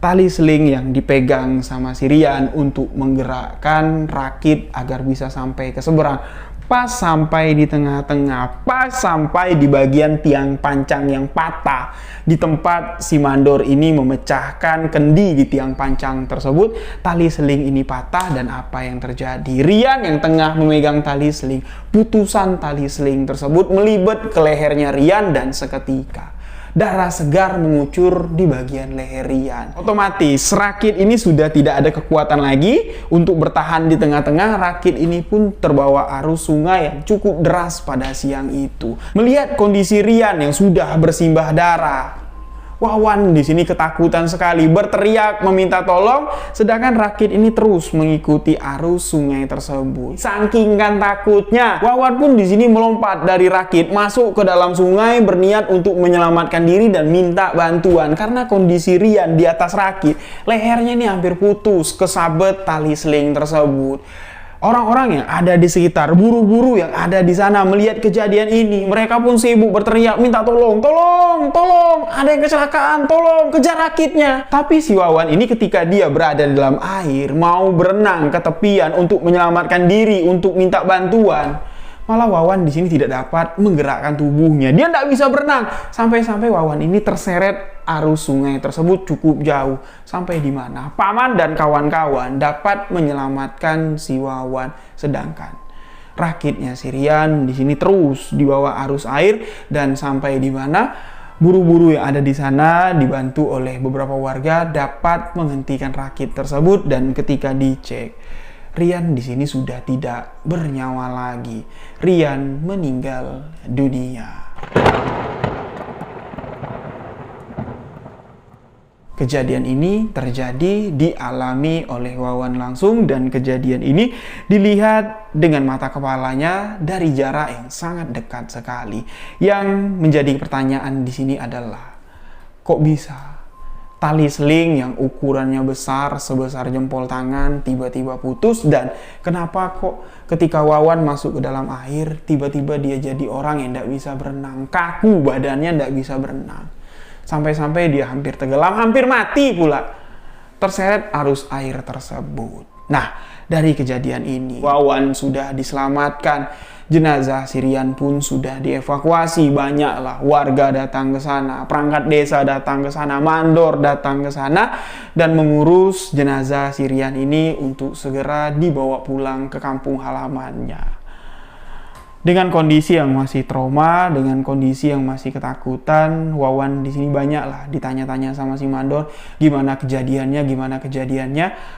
Tali seling yang dipegang sama si Rian untuk menggerakkan rakit agar bisa sampai ke seberang, pas sampai di tengah-tengah, pas sampai di bagian tiang pancang yang patah, di tempat si mandor ini memecahkan kendi di tiang pancang tersebut, tali seling ini patah. Dan apa yang terjadi? Rian yang tengah memegang tali seling, putusan tali seling tersebut melibet ke lehernya Rian, dan seketika darah segar mengucur di bagian leher Rian. Otomatis rakit ini sudah tidak ada kekuatan lagi untuk bertahan di tengah-tengah. Rakit ini pun terbawa arus sungai yang cukup deras pada siang itu. Melihat kondisi Rian yang sudah bersimbah darah, Wawan di sini ketakutan sekali, berteriak meminta tolong, sedangkan rakit ini terus mengikuti arus sungai tersebut. Saking kan takutnya, Wawan pun di sini melompat dari rakit masuk ke dalam sungai berniat untuk menyelamatkan diri dan minta bantuan karena kondisi Rian di atas rakit, lehernya ini hampir putus kesabet tali seling tersebut. Orang-orang yang ada di sekitar, buru-buru yang ada di sana melihat kejadian ini, mereka pun sibuk berteriak minta tolong, tolong, tolong, ada yang kecelakaan, tolong, kejar rakitnya. Tapi si Wawan ini ketika dia berada di dalam air, mau berenang ke tepian untuk menyelamatkan diri, untuk minta bantuan, Malah Wawan di sini tidak dapat menggerakkan tubuhnya. Dia tidak bisa berenang. Sampai-sampai Wawan ini terseret arus sungai tersebut cukup jauh. Sampai di mana paman dan kawan-kawan dapat menyelamatkan si Wawan. Sedangkan rakitnya si Rian di sini terus dibawa arus air dan sampai di mana buru-buru yang ada di sana dibantu oleh beberapa warga dapat menghentikan rakit tersebut dan ketika dicek Rian di sini sudah tidak bernyawa lagi. Rian meninggal dunia. Kejadian ini terjadi dialami oleh Wawan langsung dan kejadian ini dilihat dengan mata kepalanya dari jarak yang sangat dekat sekali. Yang menjadi pertanyaan di sini adalah, kok bisa tali seling yang ukurannya besar sebesar jempol tangan tiba-tiba putus, dan kenapa kok ketika Wawan masuk ke dalam air tiba-tiba dia jadi orang yang tidak bisa berenang, kaku badannya, tidak bisa berenang, sampai-sampai dia hampir tenggelam, hampir mati pula terseret arus air tersebut. Nah, dari kejadian ini Wawan sudah diselamatkan, jenazah si Rian pun sudah dievakuasi. Banyaklah warga datang ke sana, perangkat desa datang ke sana, mandor datang ke sana dan mengurus jenazah si Rian ini untuk segera dibawa pulang ke kampung halamannya. Dengan kondisi yang masih trauma, dengan kondisi yang masih ketakutan, Wawan di sini banyaklah ditanya-tanya sama si mandor, gimana kejadiannya.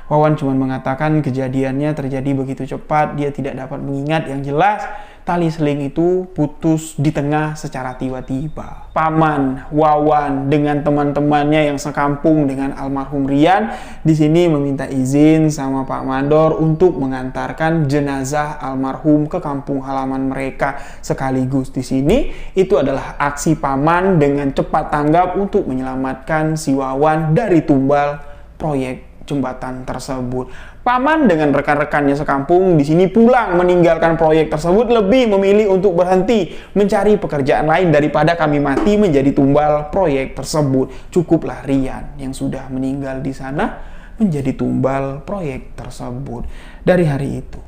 Wawan cuma mengatakan kejadiannya terjadi begitu cepat, dia tidak dapat mengingat. Yang jelas tali seling itu putus di tengah secara tiba-tiba. Paman Wawan dengan teman-temannya yang sekampung dengan almarhum Rian di sini meminta izin sama Pak Mandor untuk mengantarkan jenazah almarhum ke kampung halaman mereka. Sekaligus di sini itu adalah aksi paman dengan cepat tanggap untuk menyelamatkan si Wawan dari tumbal proyek jembatan tersebut. Paman dengan rekan-rekannya sekampung di sini pulang meninggalkan proyek tersebut, lebih memilih untuk berhenti mencari pekerjaan lain daripada kami mati menjadi tumbal proyek tersebut. Cukuplah Rian yang sudah meninggal di sana menjadi tumbal proyek tersebut. Dari hari itu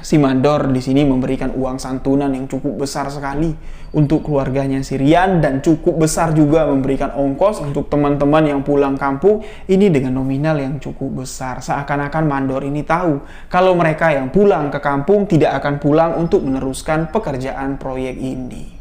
si mandor di sini memberikan uang santunan yang cukup besar sekali untuk keluarganya si Rian dan cukup besar juga memberikan ongkos untuk teman-teman yang pulang kampung ini dengan nominal yang cukup besar. Seakan-akan mandor ini tahu kalau mereka yang pulang ke kampung tidak akan pulang untuk meneruskan pekerjaan proyek ini.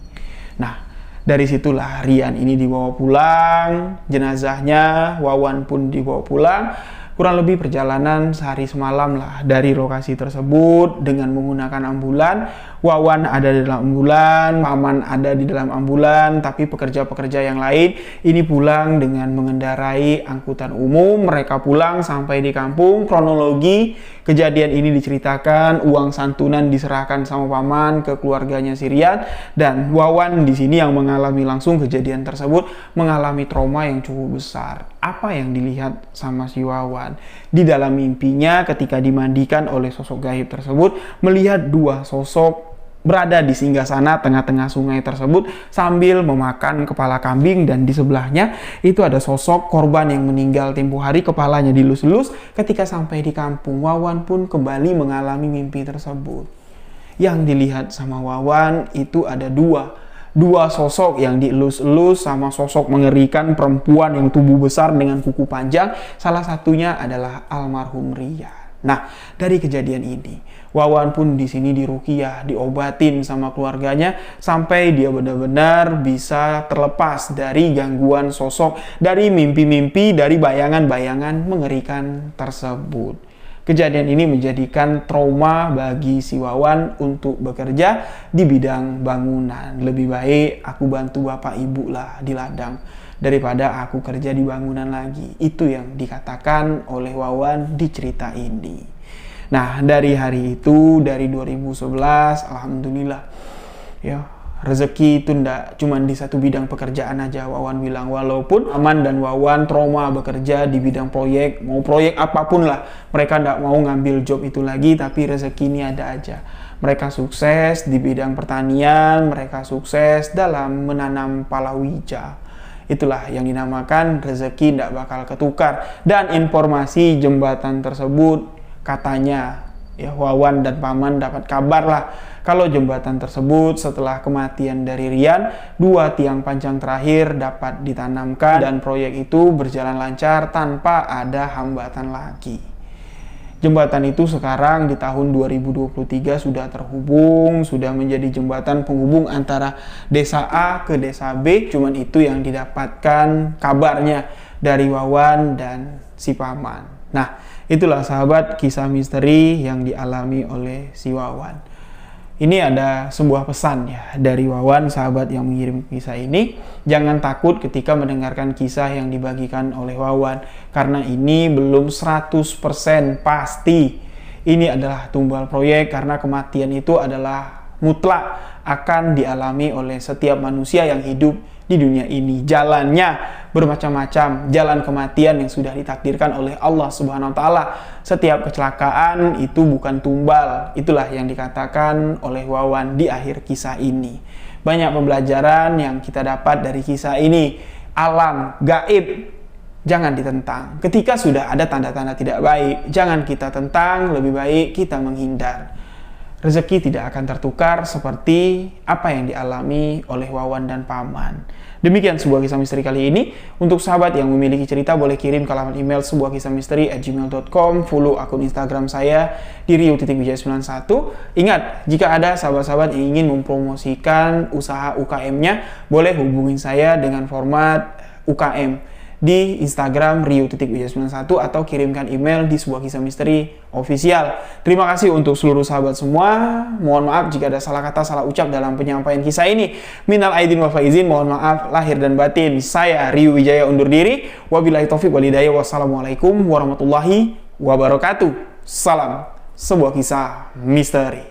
Nah, dari situlah Rian ini dibawa pulang, jenazahnya Wawan pun dibawa pulang. Kurang lebih perjalanan sehari semalam lah dari lokasi tersebut dengan menggunakan ambulan. Wawan ada di dalam ambulan, paman ada di dalam ambulan, tapi pekerja-pekerja yang lain ini pulang dengan mengendarai angkutan umum. Mereka pulang sampai di kampung. Kronologi kejadian ini diceritakan, uang santunan diserahkan sama paman ke keluarganya si Rian, dan Wawan di sini yang mengalami langsung kejadian tersebut mengalami trauma yang cukup besar. Apa yang dilihat sama si Wawan? Di dalam mimpinya ketika dimandikan oleh sosok gaib tersebut, melihat dua sosok berada di singgasana tengah-tengah sungai tersebut sambil memakan kepala kambing, dan di sebelahnya itu ada sosok korban yang meninggal tempo hari, kepalanya dilus-lus. Ketika sampai di kampung, Wawan pun kembali mengalami mimpi tersebut. Yang dilihat sama Wawan itu ada dua sosok yang dielus-elus sama sosok mengerikan, perempuan yang tubuh besar dengan kuku panjang. Salah satunya adalah almarhum Rian. Nah, dari kejadian ini, Wawan pun di sini diruqyah, diobatin sama keluarganya sampai dia benar-benar bisa terlepas dari gangguan sosok, dari mimpi-mimpi, dari bayangan-bayangan mengerikan tersebut. Kejadian ini menjadikan trauma bagi si Wawan untuk bekerja di bidang bangunan. Lebih baik aku bantu bapak ibu lah di ladang daripada aku kerja di bangunan lagi. Itu yang dikatakan oleh Wawan di cerita ini. Nah, dari hari itu, dari 2011, alhamdulillah ya, rezeki itu ndak cuma di satu bidang pekerjaan aja. Wawan bilang walaupun Aman dan Wawan trauma bekerja di bidang proyek, mau proyek apapun lah, mereka ndak mau ngambil job itu lagi, tapi rezeki ini ada aja. Mereka sukses di bidang pertanian, mereka sukses dalam menanam palawija. Itulah yang dinamakan rezeki ndak bakal ketukar. Dan informasi jembatan tersebut katanya ya Wawan dan paman dapat kabar lah Kalau jembatan tersebut setelah kematian dari Rian, 2 tiang panjang terakhir dapat ditanamkan dan proyek itu berjalan lancar tanpa ada hambatan lagi. Jembatan itu sekarang di tahun 2023 sudah terhubung, sudah menjadi jembatan penghubung antara desa A ke desa B. Cuman itu yang didapatkan kabarnya dari Wawan dan si Paman. Nah, itulah sahabat kisah misteri yang dialami oleh si Wawan. Ini ada sebuah pesan ya dari Wawan, sahabat yang mengirim kisah ini. Jangan takut ketika mendengarkan kisah yang dibagikan oleh Wawan, karena ini belum 100% pasti. Ini adalah tumbal proyek karena kematian itu adalah mutlak akan dialami oleh setiap manusia yang hidup di dunia ini. Jalannya bermacam-macam, jalan kematian yang sudah ditakdirkan oleh Allah Subhanahu wa taala. Setiap kecelakaan itu bukan tumbal. Itulah yang dikatakan oleh Wawan di akhir kisah ini. Banyak pembelajaran yang kita dapat dari kisah ini. Alam gaib jangan ditentang. Ketika sudah ada tanda-tanda tidak baik, jangan kita tentang, lebih baik kita menghindar. Rezeki tidak akan tertukar seperti apa yang dialami oleh Wawan dan Paman. Demikian sebuah kisah misteri kali ini. Untuk sahabat yang memiliki cerita, boleh kirim ke alamat email sebuahkisahmisteri@gmail.com. Follow akun Instagram saya di rio.wijaya91. Ingat, jika ada sahabat-sahabat yang ingin mempromosikan usaha UKM-nya, boleh hubungi saya dengan format UKM di Instagram rio.wijaya91 atau kirimkan email di sebuah kisah misteri official. Terima kasih untuk seluruh sahabat semua. Mohon maaf jika ada salah kata, salah ucap dalam penyampaian kisah ini. Minal aidin wal faizin, mohon maaf lahir dan batin. Saya Rio Wijaya undur diri. Wabillahi taufiq wal hidayah. Wassalamualaikum warahmatullahi wabarakatuh. Salam sebuah kisah misteri.